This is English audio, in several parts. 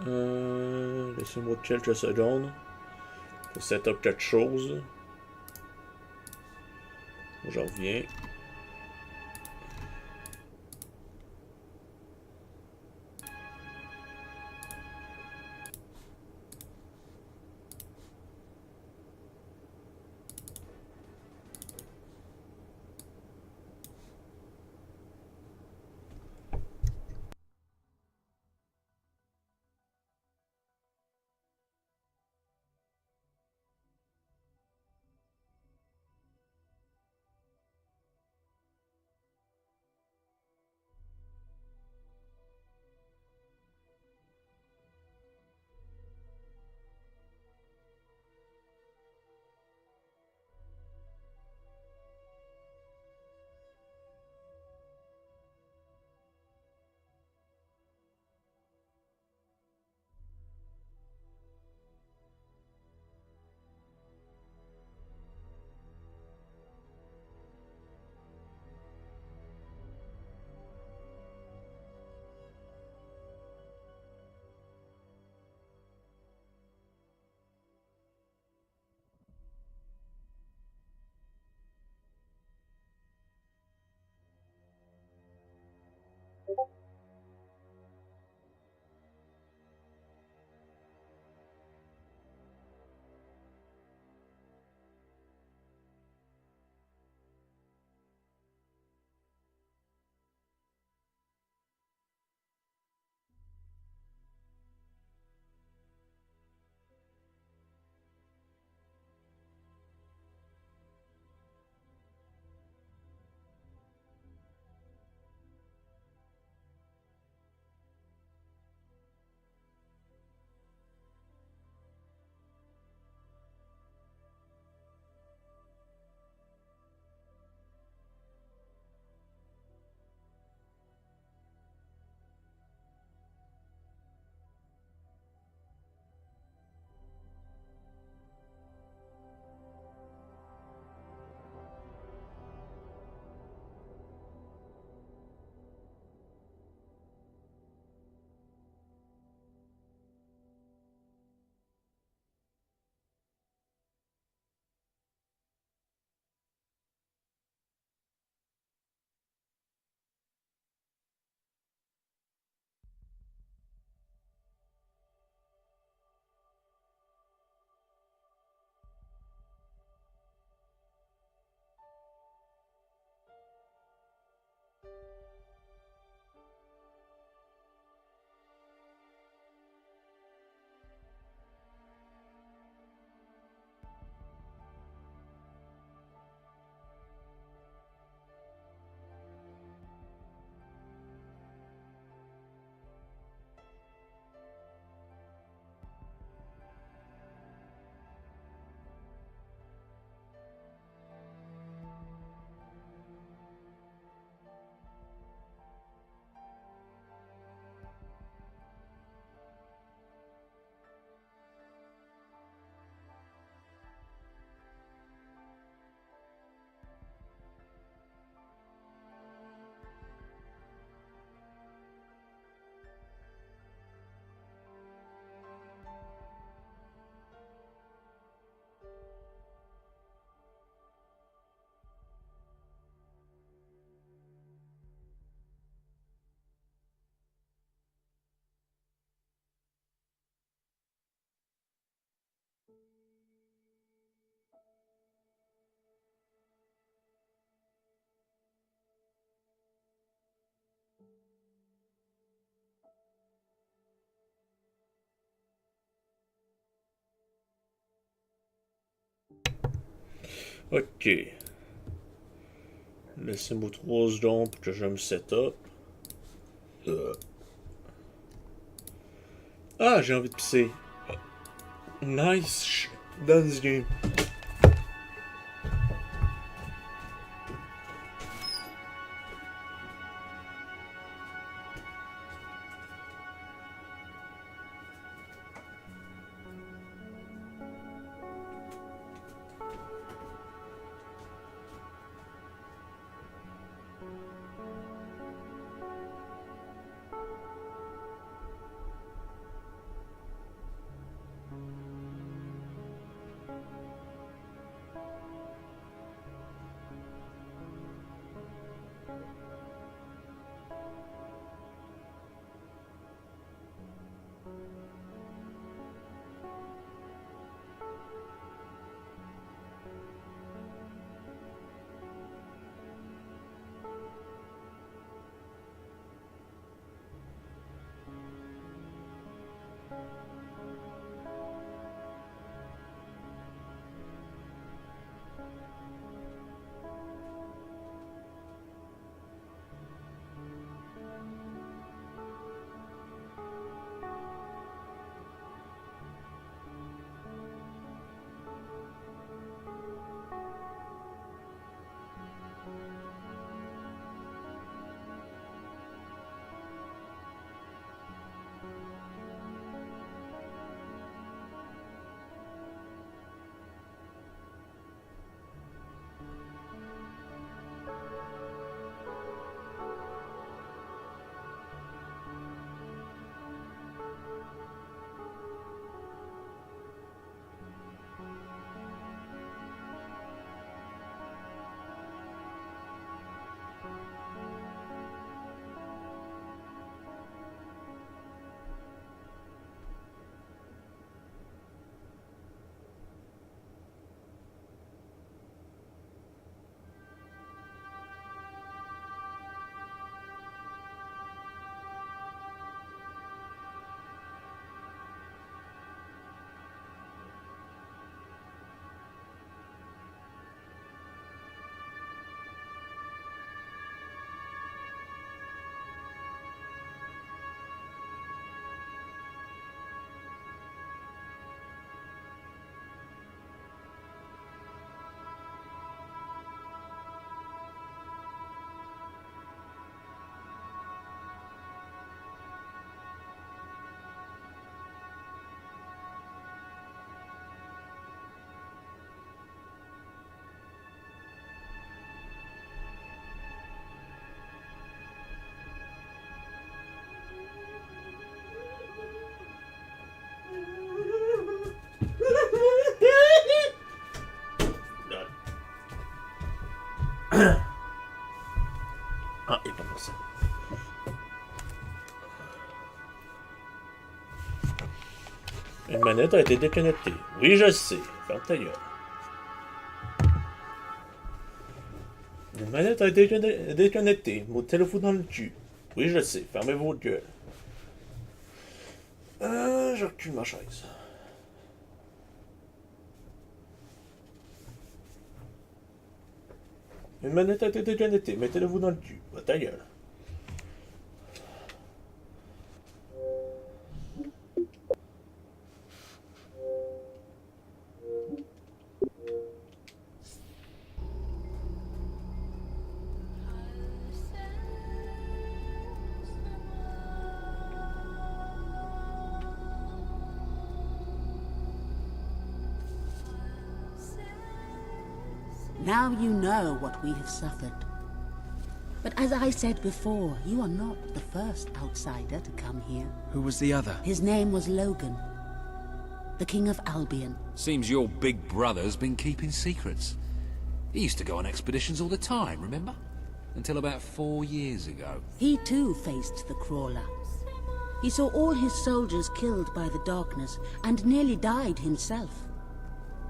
Laissez-moi quelques secondes pour setup quelque chose. Je reviens. Ok. Laissez-moi 3 secondes pour que je me setup. Euh. Ah, j'ai envie de pisser. Nice. Dans ce game. Ah, et pas ça. Une manette a été déconnectée. Oui, je sais. Ferme ta gueule. Une manette a été déconnectée. Mettez-le-vous dans le cul. Oui, je sais. Fermez vos gueules. Je recule ma chaise. Une manette a été déconnectée. Mettez-le-vous dans le cul. Va ta gueule. Now you know what we have suffered. But as I said before, you are not the first outsider to come here. Who was the other? His name was Logan, the King of Albion. Seems your big brother's been keeping secrets. He used to go on expeditions all the time, remember? Until about 4 years ago. He too faced the Crawler. He saw all his soldiers killed by the darkness and nearly died himself.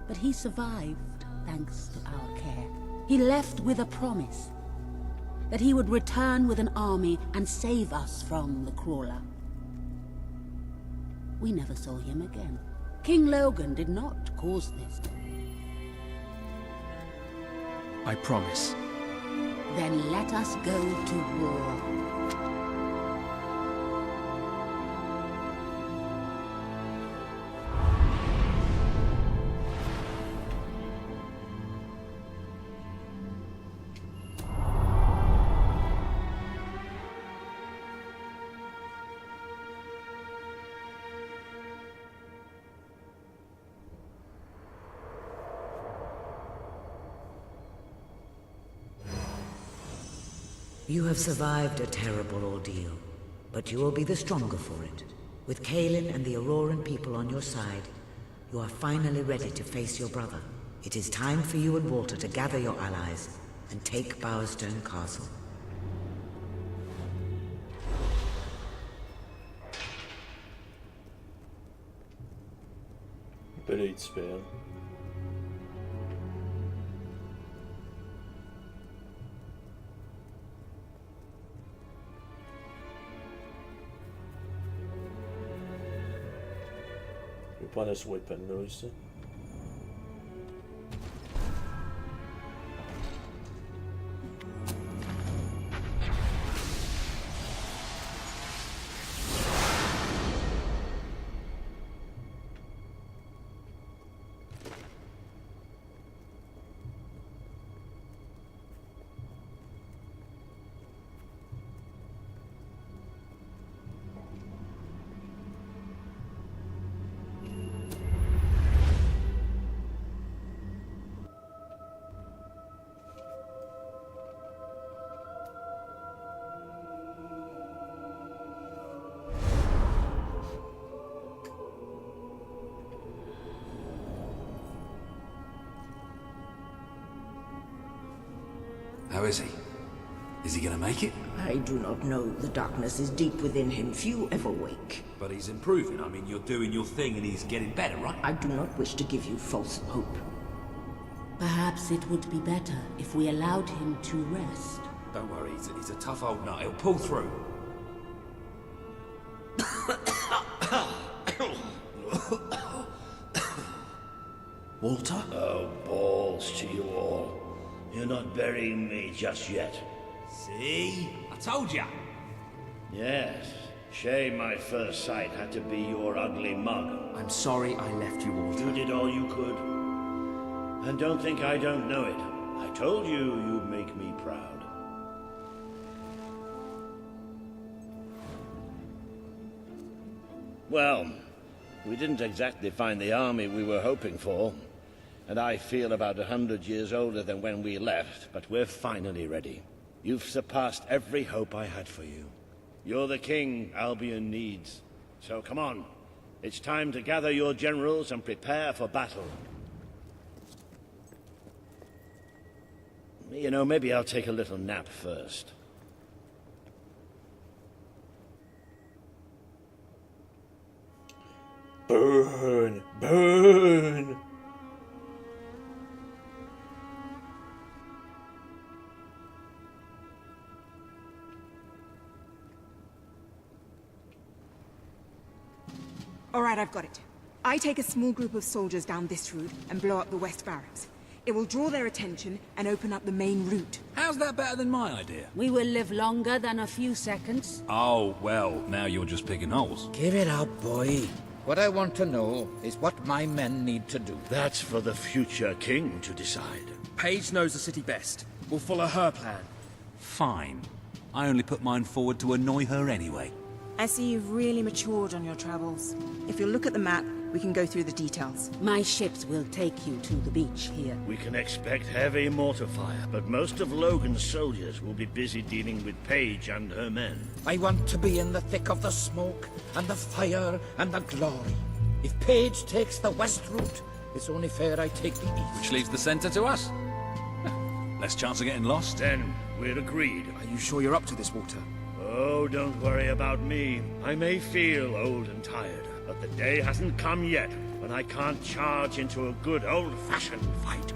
But he survived, thanks to our care. He left with a promise that he would return with an army and save us from the Crawler. We never saw him again. King Logan did not cause this. I promise. Then let us go to war. You have survived a terrible ordeal, but you will be the stronger for it. With Kaelin and the Auroran people on your side, you are finally ready to face your brother. It is time for you and Walter to gather your allies and take Bowerstone Castle. Petite spell. Je vais prendre ce weapon là ici. How is he? Is he gonna make it? I do not know. The darkness is deep within him. Few ever wake. But he's improving. I mean, you're doing your thing and he's getting better, right? I do not wish to give you false hope. Perhaps it would be better if we allowed him to rest. Don't worry, he's a tough old nut. He'll pull through. Walter? Oh, balls to you all. You're not burying me just yet. See? I told ya. Yes. Shame my first sight had to be your ugly mug. I'm sorry I left you, Walter. You did all you could. And don't think I don't know it. I told you you'd make me proud. Well, we didn't exactly find the army we were hoping for. And I feel about 100 years older than when we left, but we're finally ready. You've surpassed every hope I had for you. You're the king Albion needs. So come on. It's time to gather your generals and prepare for battle. You know, maybe I'll take a little nap first. Burn! Burn! All right, I've got it. I take a small group of soldiers down this route and blow up the west barracks. It will draw their attention and open up the main route. How's that better than my idea? We will live longer than a few seconds. Oh, well, now you're just picking holes. Give it up, boy. What I want to know is what my men need to do. That's for the future king to decide. Paige knows the city best. We'll follow her plan. Fine. I only put mine forward to annoy her anyway. I see you've really matured on your travels. If you'll look at the map, we can go through the details. My ships will take you to the beach here. We can expect heavy mortar fire, but most of Logan's soldiers will be busy dealing with Paige and her men. I want to be in the thick of the smoke, and the fire, and the glory. If Paige takes the west route, it's only fair I take the east. Which leaves the center to us. Less chance of getting lost. Then we're agreed. Are you sure you're up to this, Walter? Oh, don't worry about me. I may feel old and tired, but the day hasn't come yet when I can't charge into a good old-fashioned fight.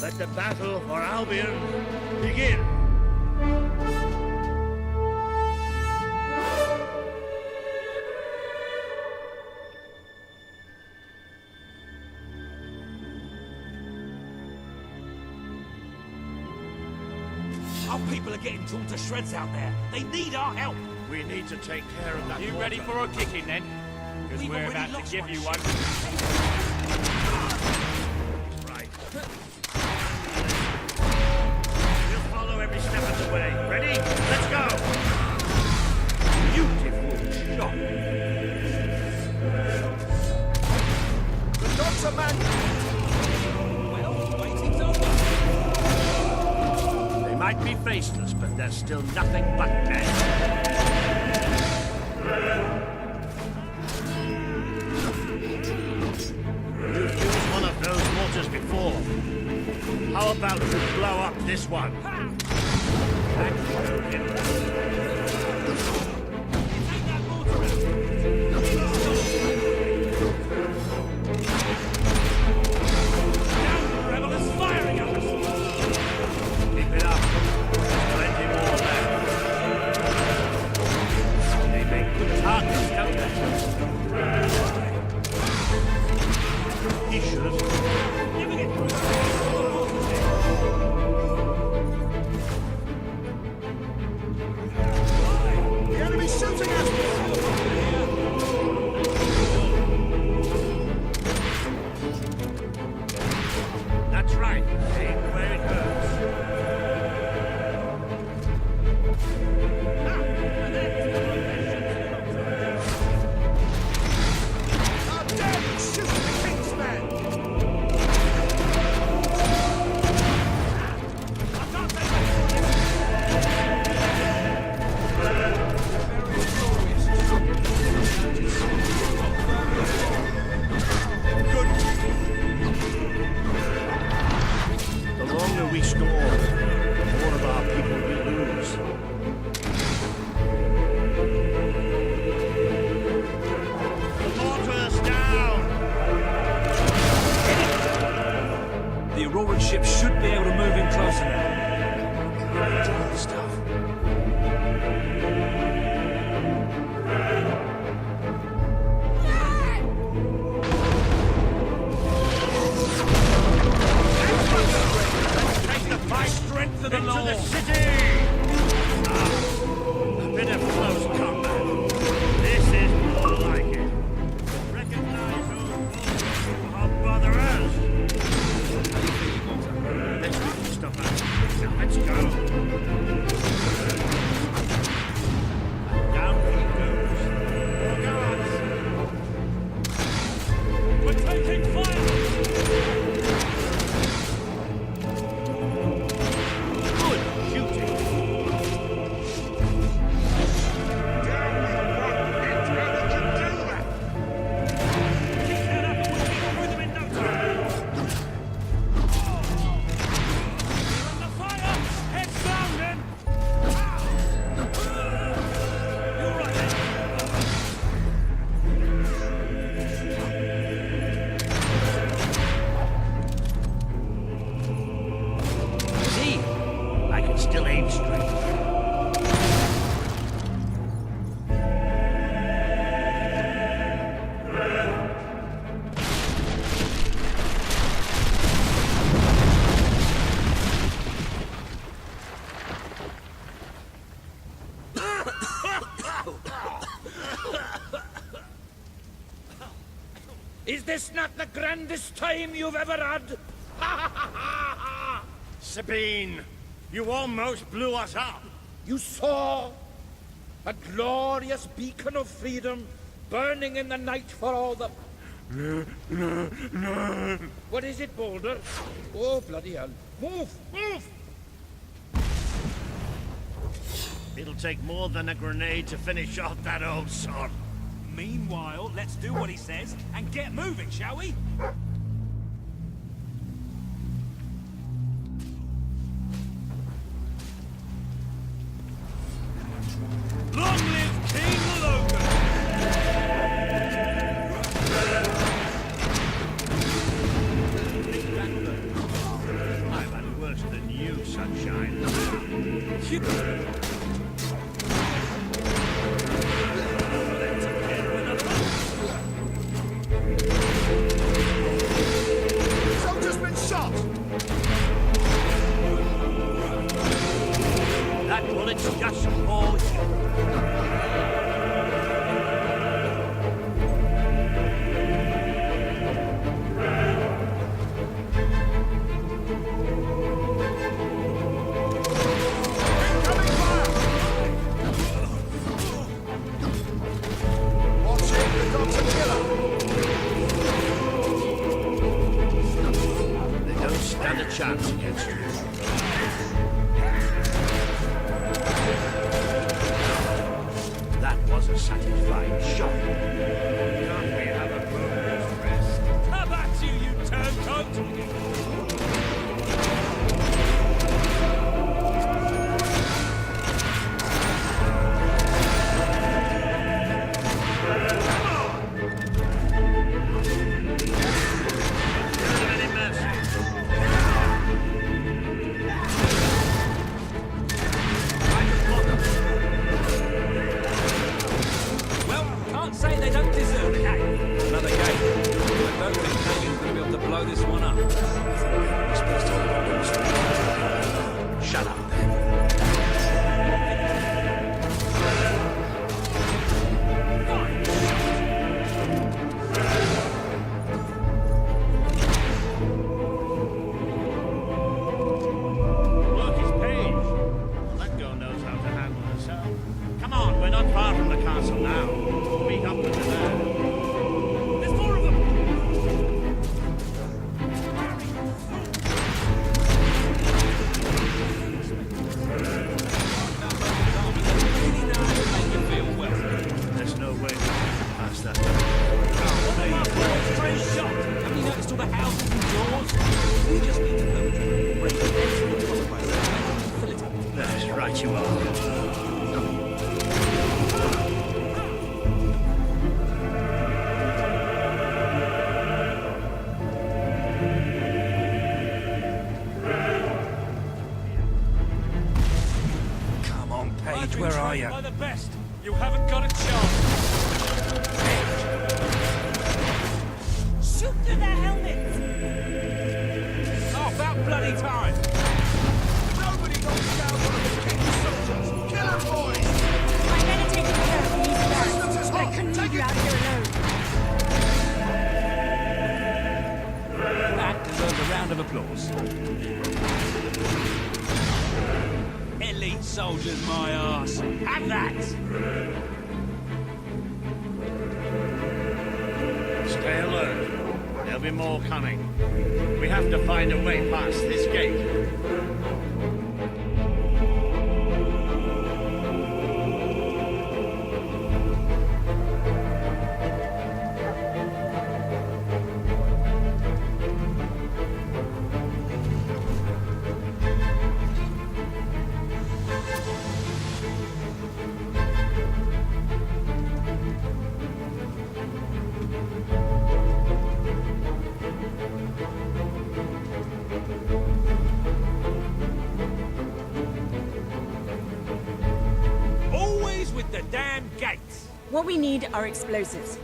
Let the battle for Albion begin! Our people are getting torn to shreds out there. They need our help. We need to take care of that. You ready for a kicking then? Because we're about to give you one. Right. We'll follow every step of the way. Ready? Let's go! Beautiful shot. The dogs are man. Well, waiting's over. They might be faceless, but they're still nothing but men. You've used one of those mortars before. How about you blow up this one? Rebel is firing at us. Keep it up. There's plenty more left. They make good targets, don't they? He should have. Giving it. Is this not the grandest time you've ever had? Sabine, you almost blew us up. You saw a glorious beacon of freedom burning in the night for all the... What is it, Boulder? Oh, bloody hell. Move! Move! It'll take more than a grenade to finish off that old sod. Meanwhile, let's do what he says and get moving, shall we? Long live King Logan! I've had worse than you, sunshine. Soldier's been shot! That bullet's just for you. Stand a chance against you. That was a satisfying shot. Can't we have a moment's rest? How about you, you turncoat? Say they don't deserve it, eh? Another gate. I don't think Kagan's going to be able to blow this one up. Shut up, then. Look, it's Paige. That girl knows how to handle herself. Come on, we're not far from the castle now. Meet up with her there. There's more of them! There's no way we can pass that. Straight shot! Haven't you noticed all the houses and doors? We just need to go break the fill it up. That's right, you are. Paige, where are you? By the best. You haven't got a chance. Shoot through their helmets! Oh, about bloody time! Nobody goes down one of the king's soldiers! Kill him, boys! My men are taking care of these barracks, but I couldn't leave you out here alone. That deserves a round of applause. Elite soldiers, my arse. Have that! Stay alert. There'll be more coming. We have to find a way past this gate. The damn gates! What we need are explosives.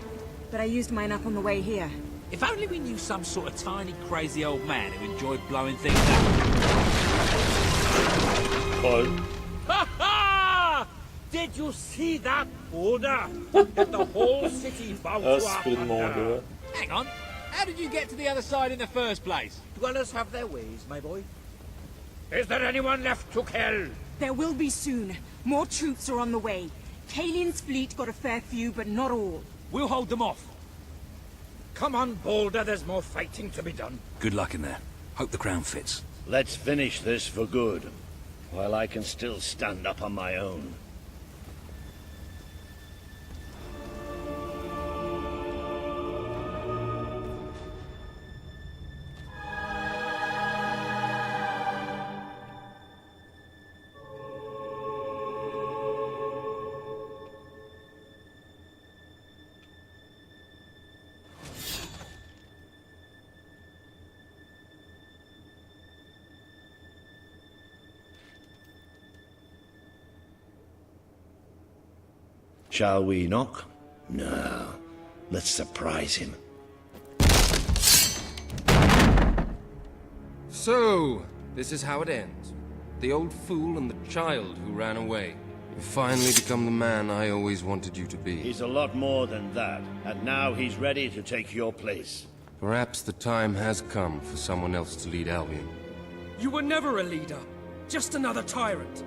But I used mine up on the way here. If only we knew some sort of tiny, crazy old man who enjoyed blowing things up. Oh. Ha ha! Did you see that, Boulder? Get the whole city bounced Skulle det många. Hang on. How did you get to the other side in the first place? Dwellers have their ways, my boy. Is there anyone left to kill? There will be soon. More troops are on the way. Kalian's fleet got a fair few, but not all. We'll hold them off. Come on, Boulder, there's more fighting to be done. Good luck in there. Hope the crown fits. Let's finish this for good, while I can still stand up on my own. Shall we knock? No. Let's surprise him. So, this is how it ends. The old fool and the child who ran away. You finally become the man I always wanted you to be. He's a lot more than that, and now he's ready to take your place. Perhaps the time has come for someone else to lead Albion. You were never a leader. Just another tyrant.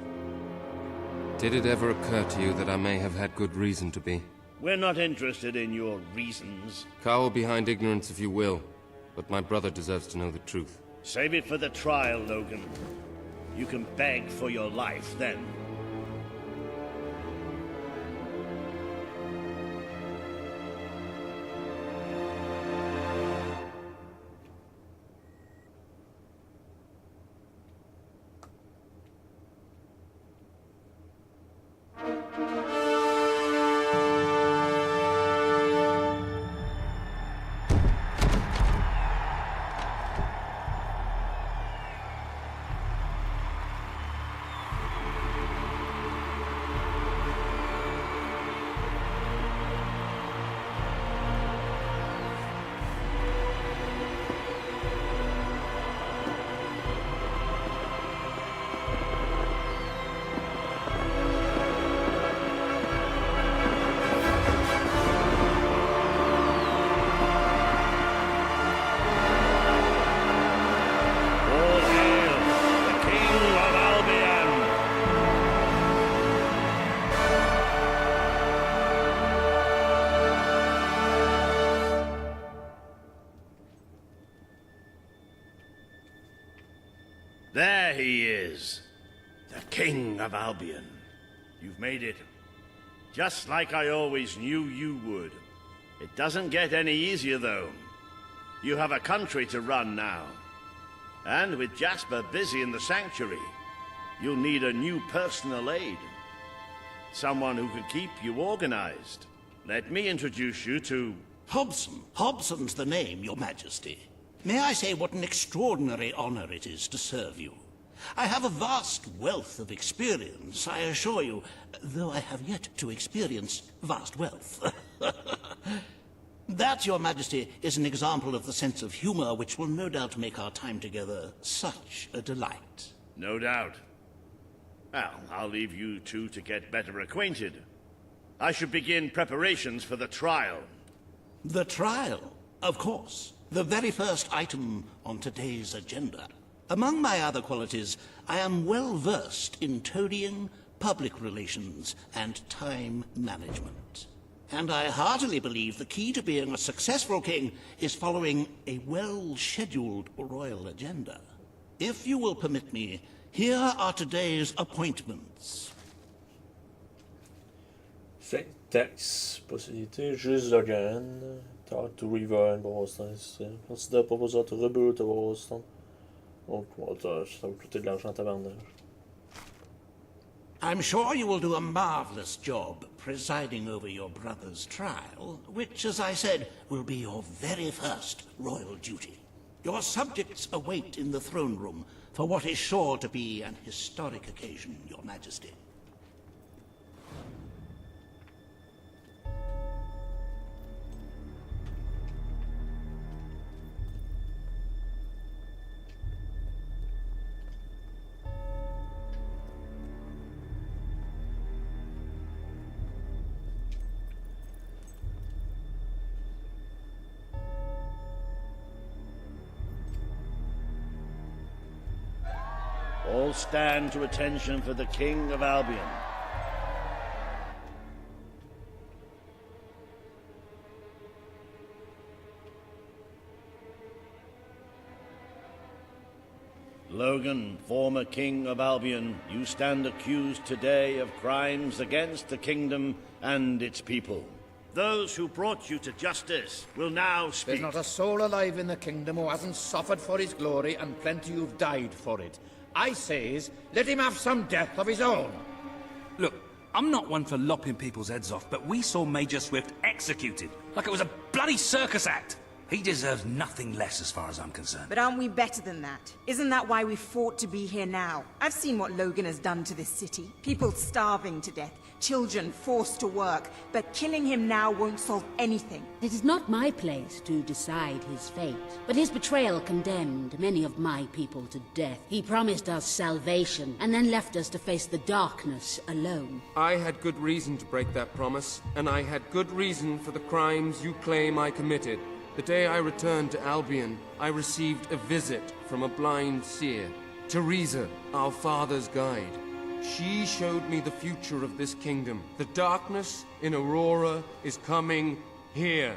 Did it ever occur to you that I may have had good reason to be? We're not interested in your reasons. Cower behind ignorance if you will, but my brother deserves to know the truth. Save it for the trial, Logan. You can beg for your life then. There he is, the King of Albion. You've made it, just like I always knew you would. It doesn't get any easier, though. You have a country to run now. And with Jasper busy in the sanctuary, you'll need a new personal aide. Someone who can keep you organized. Let me introduce you to... Hobson. Hobson's the name, Your Majesty. May I say what an extraordinary honor it is to serve you. I have a vast wealth of experience, I assure you, though I have yet to experience vast wealth. That, Your Majesty, is an example of the sense of humor which will no doubt make our time together such a delight. No doubt. Well, I'll leave you two to get better acquainted. I should begin preparations for the trial. The trial, of course. The very first item on today's agenda. Among my other qualities, I am well versed in toadying, public relations, and time management. And I heartily believe the key to being a successful king is following a well-scheduled royal agenda. If you will permit me, here are today's appointments. Syntax. Possibilité. Juste Logan. Talk to River and Boston. Consider proposal to reboot Boston. Donc, ça va coûter de l'argent tabarnage. I'm sure you will do a marvelous job presiding over your brother's trial, which, as I said, will be your very first royal duty. Your subjects await in the throne room for what is sure to be an historic occasion, Your Majesty. all stand to attention for the King of Albion. Logan, former King of Albion, you stand accused today of crimes against the kingdom and its people. Those who brought you to justice will now speak. There's not a soul alive in the kingdom who hasn't suffered for his glory, and plenty who've died for it. I says, let him have some death of his own. Look, I'm not one for lopping people's heads off, but we saw Major Swift executed like it was a bloody circus act. He deserves nothing less as far as I'm concerned. But aren't we better than that? Isn't that why we fought to be here now? I've seen what Logan has done to this city. People starving to death, children forced to work. But killing him now won't solve anything. It is not my place to decide his fate, but his betrayal condemned many of my people to death. He promised us salvation, and then left us to face the darkness alone. I had good reason to break that promise, and I had good reason for the crimes you claim I committed. The day I returned to Albion, I received a visit from a blind seer, Teresa, our father's guide. She showed me the future of this kingdom. The darkness in Aurora is coming here,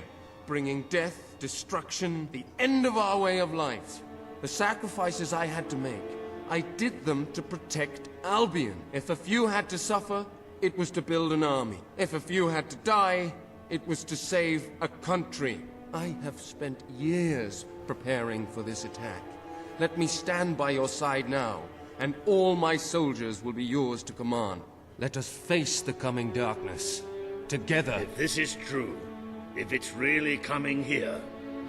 bringing death, destruction, the end of our way of life. The sacrifices I had to make, I did them to protect Albion. If a few had to suffer, it was to build an army. If a few had to die, it was to save a country. I have spent years preparing for this attack. Let me stand by your side now, and all my soldiers will be yours to command. Let us face the coming darkness, together. If this is true, if it's really coming here,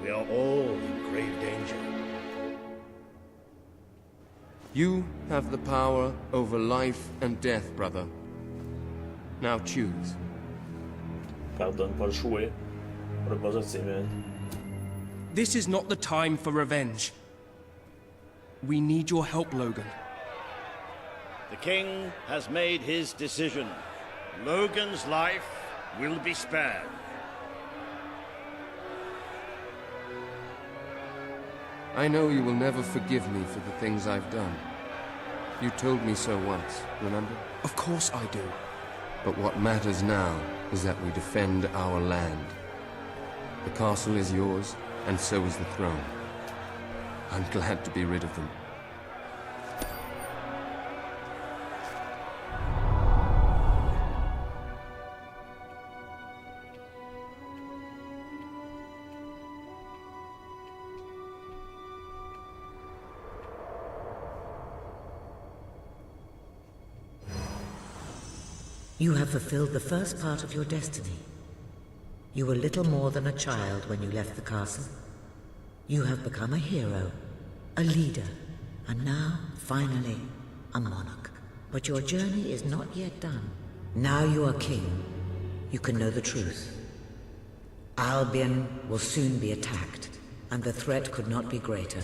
we are all in grave danger. You have the power over life and death, brother. Now choose. Pardonne pas le choix. Pas besoin de ses mains. This is not the time for revenge. We need your help, Logan. The king has made his decision. Logan's life will be spared. I know you will never forgive me for the things I've done. You told me so once, remember? Of course I do. But what matters now is that we defend our land. The castle is yours, and so is the throne. I'm glad to be rid of them. You have fulfilled the first part of your destiny. You were little more than a child when you left the castle. You have become a hero, a leader, and now, finally, a monarch. But your journey is not yet done. Now you are king. You can know the truth. Albion will soon be attacked, and the threat could not be greater.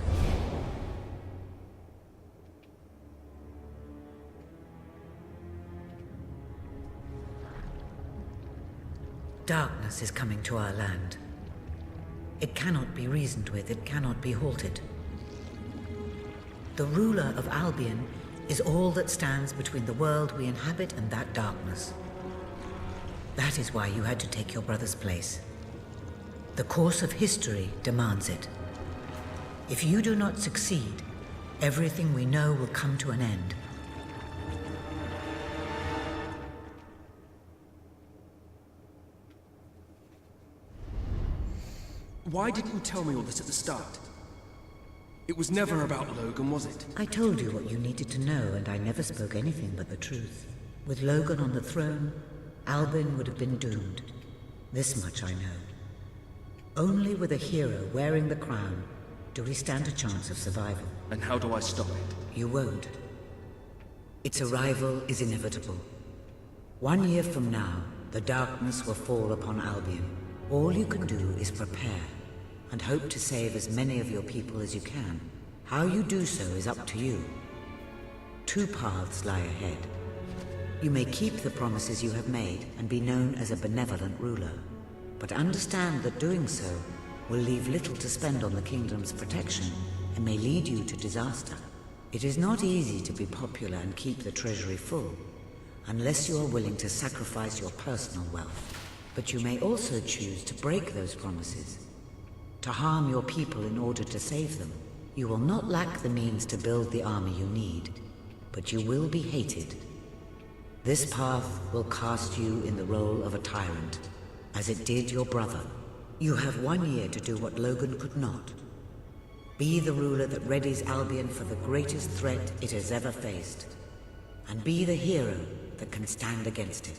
Darkness is coming to our land. It cannot be reasoned with, it cannot be halted. The ruler of Albion is all that stands between the world we inhabit and that darkness. That is why you had to take your brother's place. The course of history demands it. If you do not succeed, everything we know will come to an end. Why didn't you tell me all this at the start? It was never about Logan, was it? I told you what you needed to know, and I never spoke anything but the truth. With Logan on the throne, Albion would have been doomed. This much I know. Only with a hero wearing the crown do we stand a chance of survival. And how do I stop it? You won't. Its arrival is inevitable. 1 year from now, the darkness will fall upon Albion. All you can do is prepare, and hope to save as many of your people as you can. How you do so is up to you. 2 paths lie ahead. You may keep the promises you have made and be known as a benevolent ruler, but understand that doing so will leave little to spend on the kingdom's protection and may lead you to disaster. It is not easy to be popular and keep the treasury full, unless you are willing to sacrifice your personal wealth. But you may also choose to break those promises, to harm your people in order to save them. You will not lack the means to build the army you need, but you will be hated. This path will cast you in the role of a tyrant, as it did your brother. You have 1 year to do what Logan could not. Be the ruler that readies Albion for the greatest threat it has ever faced, and be the hero that can stand against it.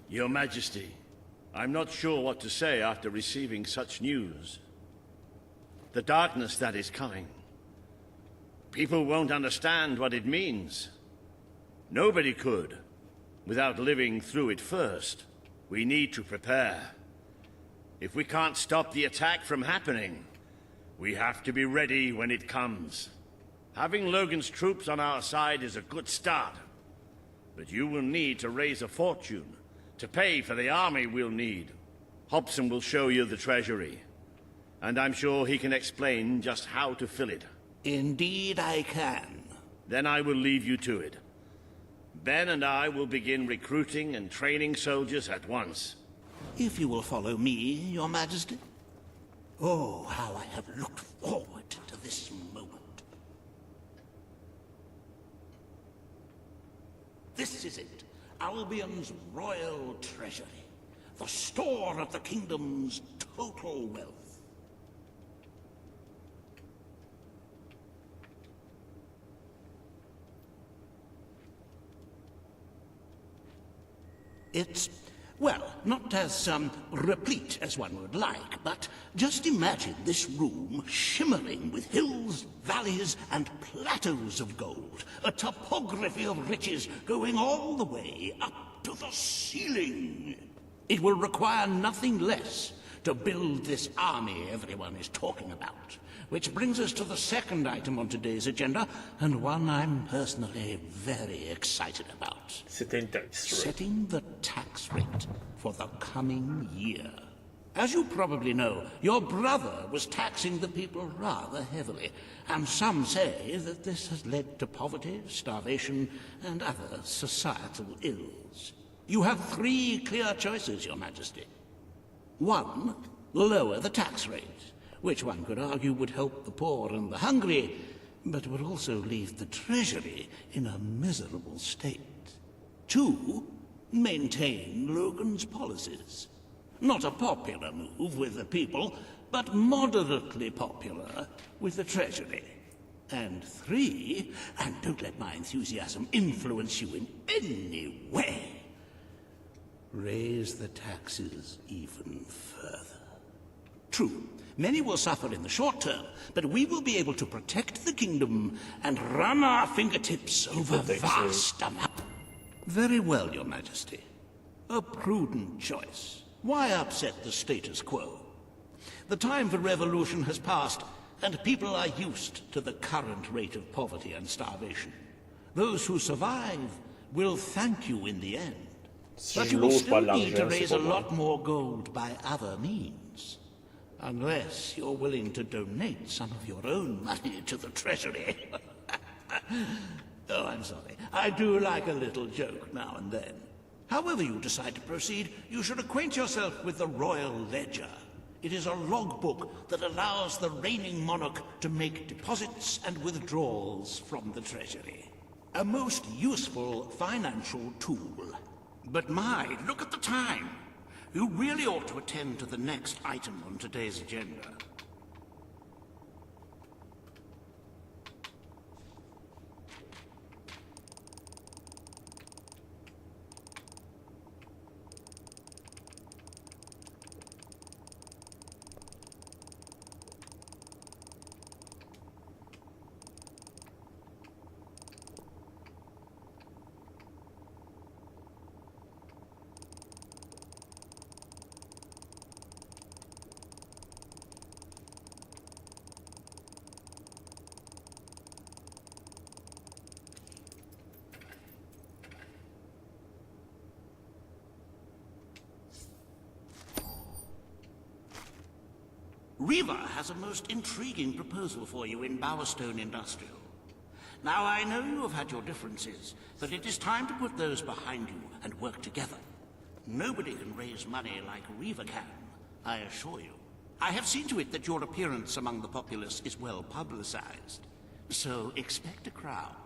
Your Majesty, I'm not sure what to say after receiving such news. The darkness that is coming. People won't understand what it means. Nobody could, without living through it first. We need to prepare. If we can't stop the attack from happening, we have to be ready when it comes. Having Logan's troops on our side is a good start, but you will need to raise a fortune to pay for the army we'll need. Hobson will show you the treasury, and I'm sure he can explain just how to fill it. Indeed I can. Then I will leave you to it. Ben and I will begin recruiting and training soldiers at once. If you will follow me, Your Majesty. Oh, how I have looked forward to this moment. This is it. Albion's royal treasury. The store of the kingdom's total wealth. It's, well, not as replete as one would like, but just imagine this room shimmering with hills, valleys, and plateaus of gold. A topography of riches going all the way up to the ceiling. It will require nothing less to build this army everyone is talking about. Which brings us to the second item on today's agenda, and one I'm personally very excited about. Setting the tax rate for the coming year. As you probably know, your brother was taxing the people rather heavily, and some say that this has led to poverty, starvation, and other societal ills. You have 3 clear choices, Your Majesty. 1, lower the tax rate, which one could argue would help the poor and the hungry, but would also leave the treasury in a miserable state. 2, maintain Logan's policies. Not a popular move with the people, but moderately popular with the treasury. And 3, and don't let my enthusiasm influence you in any way, raise the taxes even further. True, many will suffer in the short term, but we will be able to protect the kingdom and run our fingertips over vast amounts. Very well, Your Majesty. A prudent choice. Why upset the status quo? The time for revolution has passed, and people are used to the current rate of poverty and starvation. Those who survive will thank you in the end. But you will still need to raise a lot more gold by other means. Unless you're willing to donate some of your own money to the treasury. Oh, I'm sorry. I do like a little joke now and then. However you decide to proceed, you should acquaint yourself with the royal ledger. It is a logbook that allows the reigning monarch to make deposits and withdrawals from the treasury. A most useful financial tool. But my, look at the time. You really ought to attend to the next item on today's agenda. Riva has a most intriguing proposal for you in Bowerstone Industrial. Now, I know you have had your differences, but it is time to put those behind you and work together. Nobody can raise money like Riva can, I assure you. I have seen to it that your appearance among the populace is well publicized, so expect a crowd.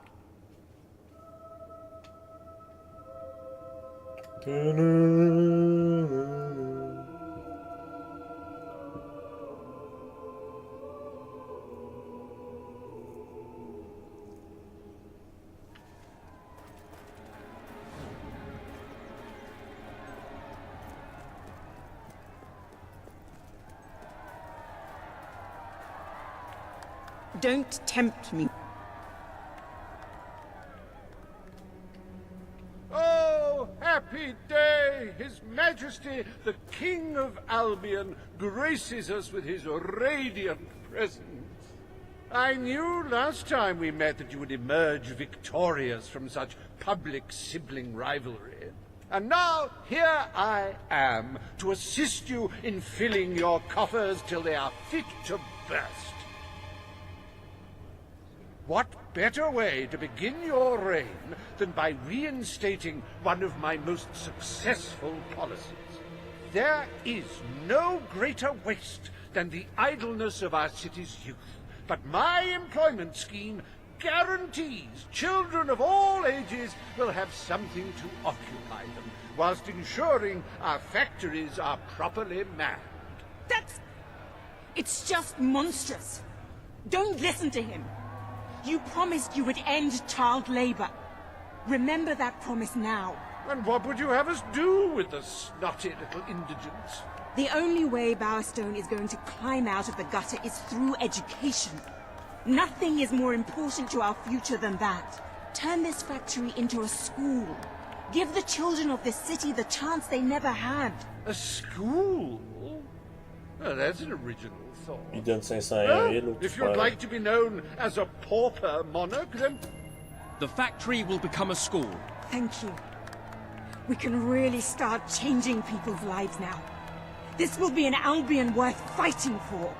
Don't tempt me. Oh, happy day! His Majesty, the King of Albion, graces us with his radiant presence. I knew last time we met that you would emerge victorious from such public sibling rivalry. And now, here I am, to assist you in filling your coffers till they are fit to burst. What better way to begin your reign than by reinstating one of my most successful policies? There is no greater waste than the idleness of our city's youth, but my employment scheme guarantees children of all ages will have something to occupy them, whilst ensuring our factories are properly manned. It's just monstrous. Don't listen to him. You promised you would end child labor. Remember that promise now. And what would you have us do with the snotty little indigents? The only way Bowerstone is going to climb out of the gutter is through education. Nothing is more important to our future than that. Turn this factory into a school. Give the children of this city the chance they never had. A school? Oh, that's an original thought. Il donne 500 000 If you'd like to be known as a pauper monarch, then... The factory will become a school. Thank you. We can really start changing people's lives now. This will be an Albion worth fighting for.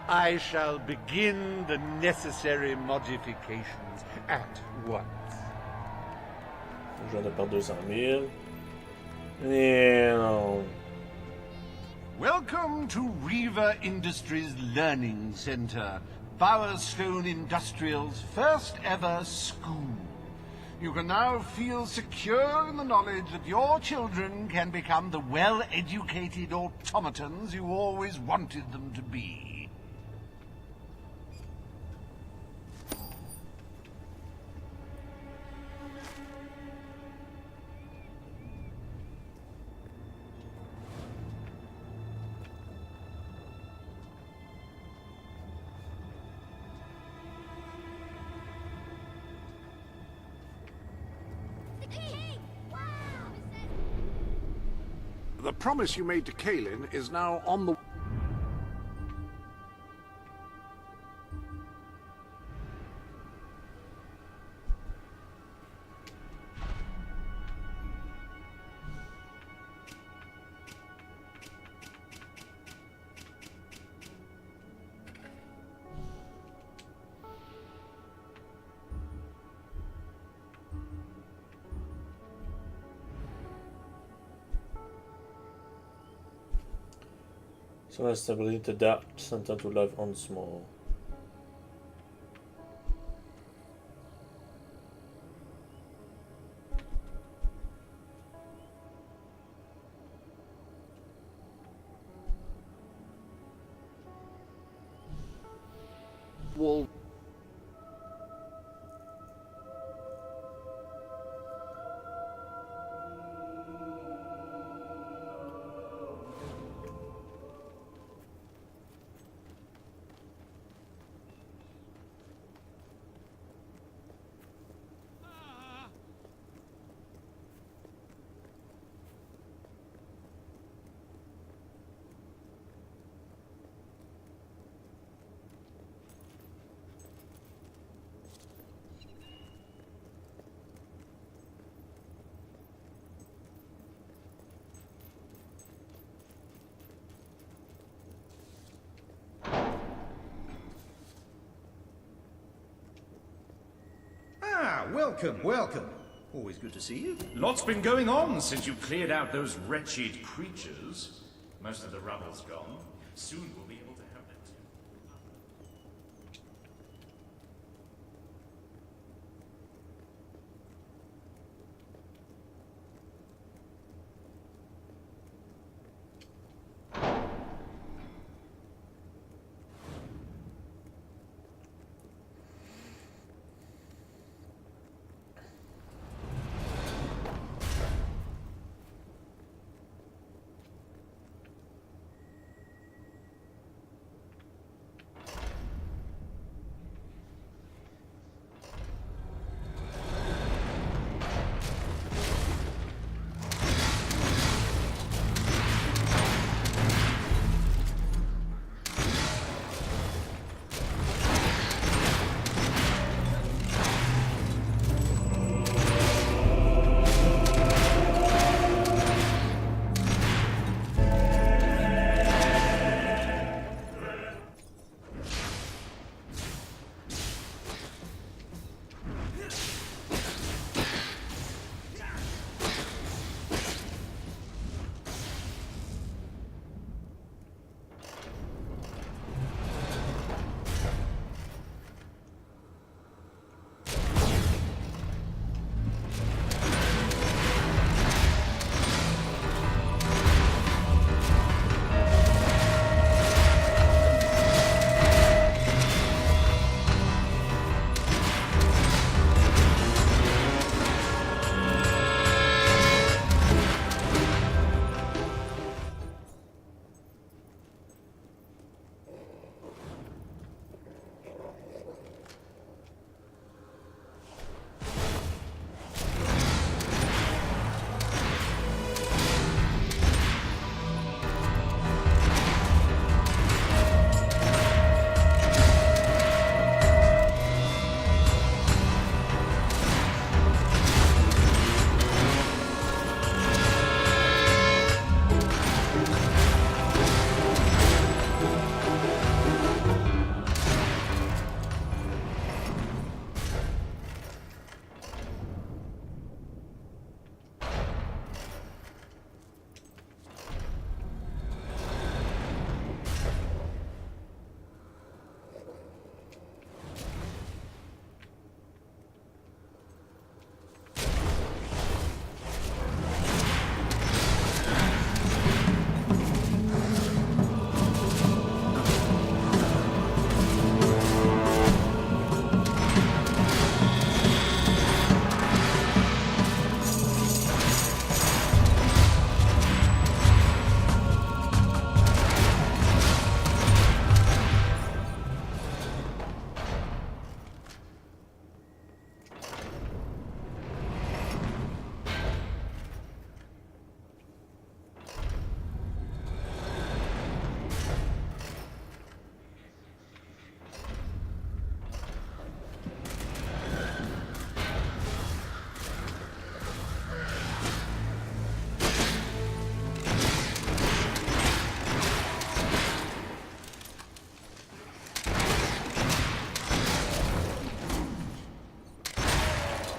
I shall begin the necessary modifications at once. Je viens de perdre 200 000. Et non. Welcome to Riva Industries Learning Center, Bowerstone Industrial's first ever school. You can now feel secure in the knowledge that your children can become the well-educated automatons you always wanted them to be. The promise you made to Kaelin is now on the... So has the ability to adapt, center to live on small. Wall. Ah, welcome, welcome. Always good to see you. Lots been going on since you cleared out those wretched creatures. Most of the rubble's gone. Soon we'll be able to have it.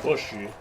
Pushy.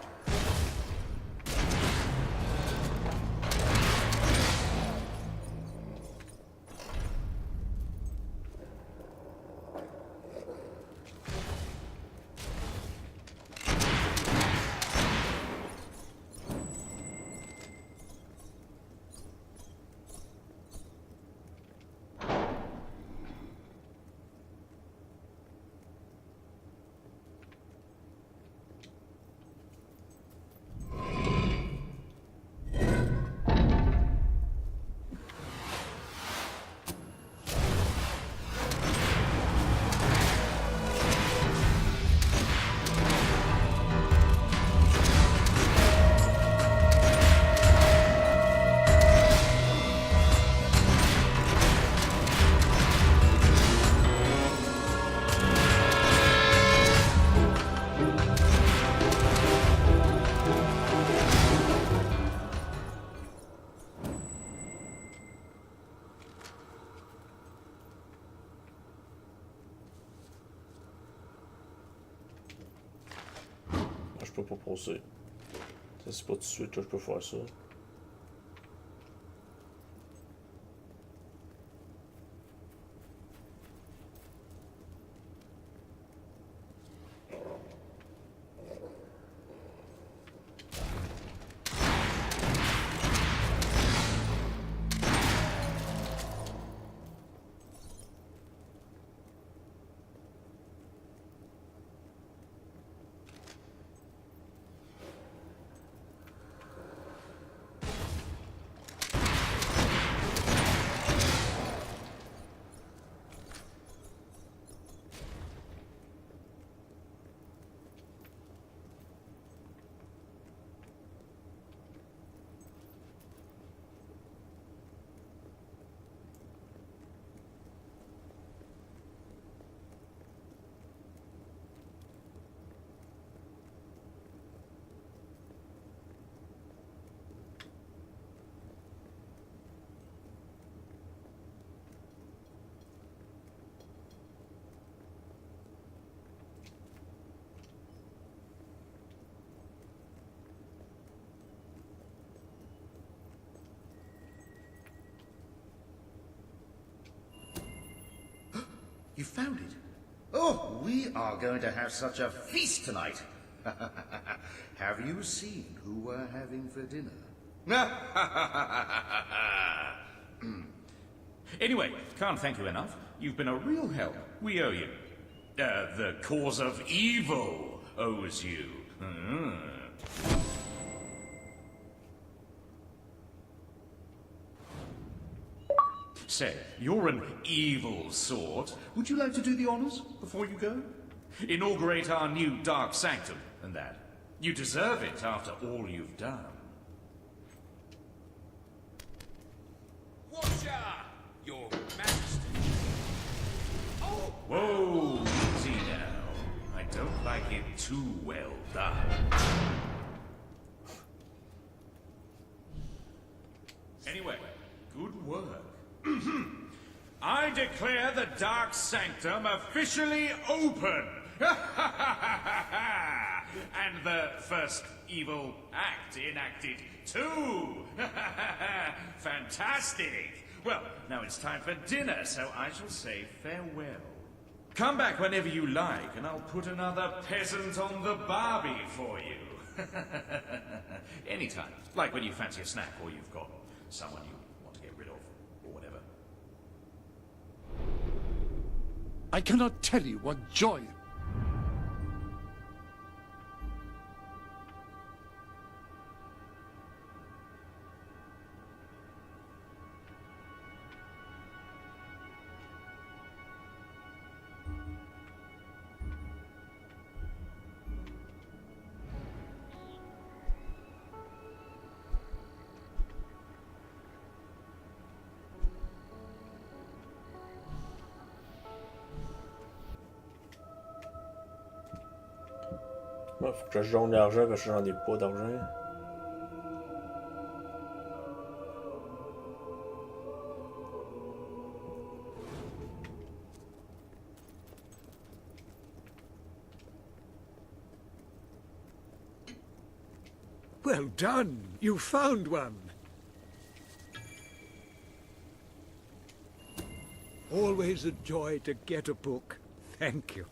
Ah, je peux pas passer. C'est pas tout de suite que je peux faire ça. You found it? Oh, we are going to have such a feast tonight. Have you seen who we're having for dinner? Anyway, can't thank you enough. You've been a real help. We owe you. The cause of evil owes you. Say, you're an evil sort. Would you like to do the honors before you go? Inaugurate our new dark sanctum and that. You deserve it after all you've done. Watcher, Your Majesty. Oh! Whoa, easy now. I don't like it too well done. Anyway, good work. I declare the Dark Sanctum officially open! And the first evil act enacted, too! Fantastic! Well, now it's time for dinner, so I shall say farewell. Come back whenever you like, and I'll put another peasant on the barbie for you. Anytime. Like when you fancy a snack, or you've got someone you want to get rid of, or whatever. I cannot tell you what joy... Ouais, faut que je donne de l'argent parce que j'en ai pas d'argent. Well done! You found one! Always a joy to get a book. Thank you.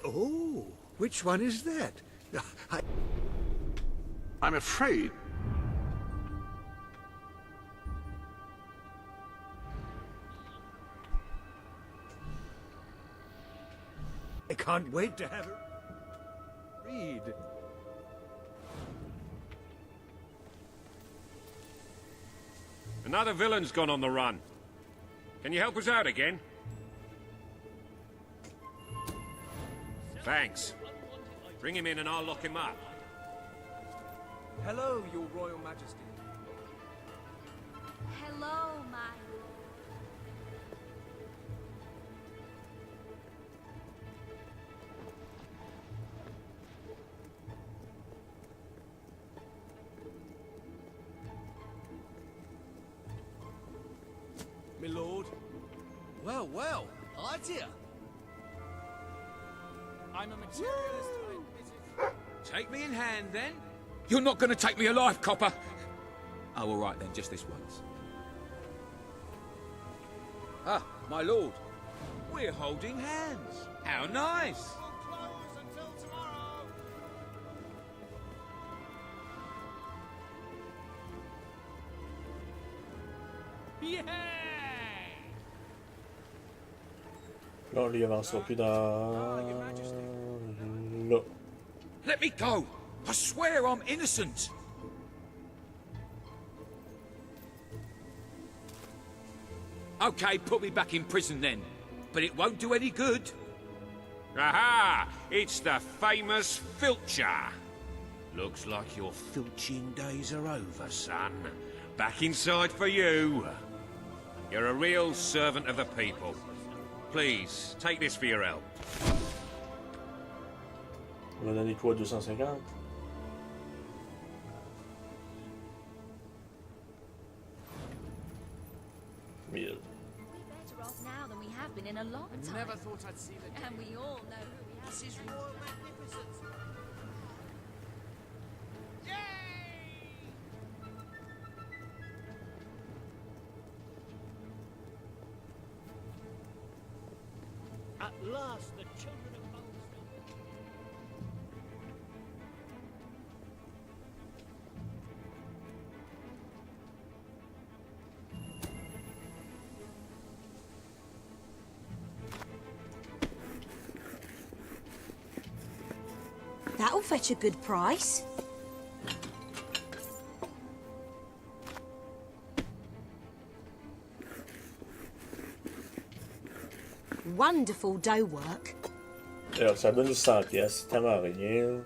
Oh, which one is that? I'm afraid... I can't wait to have it read. Another villain's gone on the run. Can you help us out again? Thanks. Bring him in and I'll lock him up. Hello, Your Royal Majesty. Hello, my... My lord. Well, well, idea. I'm a materialist. Take me in hand, then. You're not going to take me alive, copper. Oh, all right, then, just this once. Ah, my lord. We're holding hands. How nice. Là, on lui avancera plus dans... là. Let me go. I swear I'm innocent. Okay, put me back in prison then. But it won't do any good. Aha! It's the famous filcher. Looks like your filching days are over, son. Back inside for you. You're a real servant of the people. Please, take this for your help. On va donner quoi, 250? Mille. We're better off now than we have been in a long time. Never thought I'd see the day. And we all know who we have. This is royal magnificence. At last, the children of Malmsted. That'll fetch a good price. Wonderful dough work. Alors, ça donne 100 pièces, c'est tellement rien.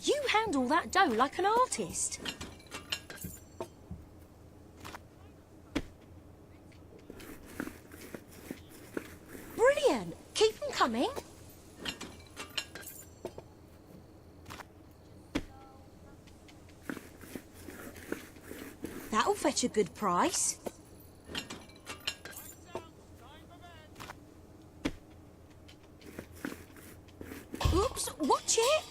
You handle that dough like an artist. Brilliant! Keep them coming. That'll fetch a good price. Oops, watch it!